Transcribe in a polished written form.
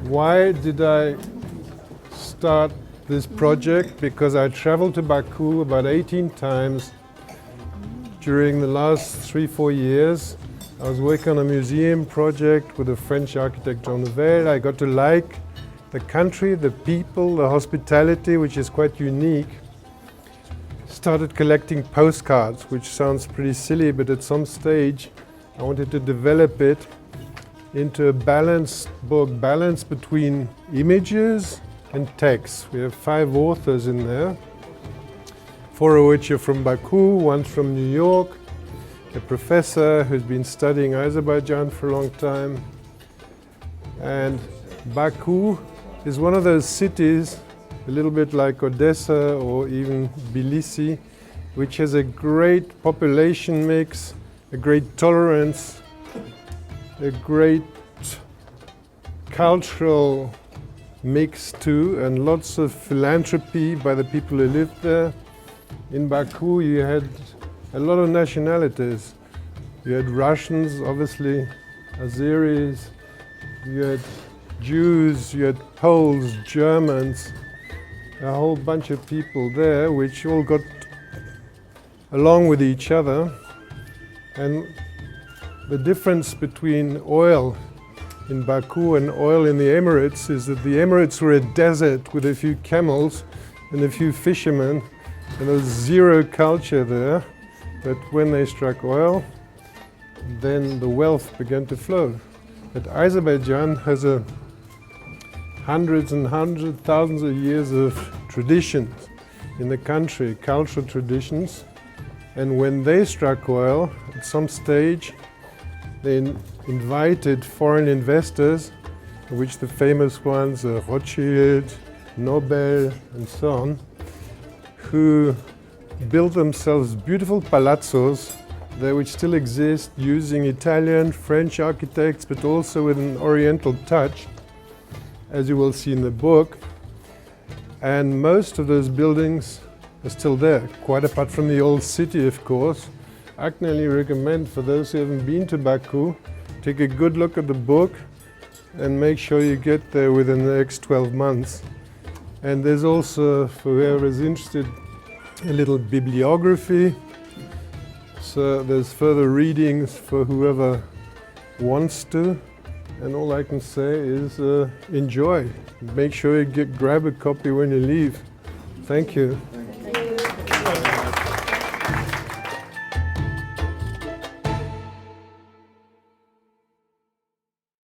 Why did I start this project? Because I traveled to Baku about 18 times during the last 3-4 years. I was working on a museum project with a French architect, Jean Nouvel. I got to like the country, the people, the hospitality, which is quite unique. Started collecting postcards, which sounds pretty silly, but at some stage I wanted to develop it into a balanced book, balance between images and text. We have 5 authors in there, 4 of which are from Baku, 1 from New York, a professor who's been studying Azerbaijan for a long time. And Baku is one of those cities, a little bit like Odessa or even Tbilisi, which has a great population mix, a great tolerance, a great cultural mix too, and lots of philanthropy by the people who live there. In Baku you had a lot of nationalities. You had Russians, obviously, Azeris, you had Jews, you had Poles, Germans, a whole bunch of people there which all got along with each other. And the difference between oil in Baku and oil in the Emirates is that the Emirates were a desert with a few camels and a few fishermen, and there was zero culture there. But when they struck oil, then the wealth began to flow. But Azerbaijan has hundreds and hundreds, thousands of years of traditions in the country, cultural traditions. And when they struck oil, at some stage, they invited foreign investors, of which the famous ones are Rothschild, Nobel, and so on, who built themselves beautiful palazzos there which still exist using Italian, French architects, but also with an Oriental touch, as you will see in the book. And most of those buildings are still there, quite apart from the old city, of course. I can only recommend, for those who haven't been to Baku, take a good look at the book and make sure you get there within the next 12 months. And there's also, for whoever is interested, a little bibliography. So there's further readings for whoever wants to. And all I can say is enjoy. Make sure you grab a copy when you leave. Thank you.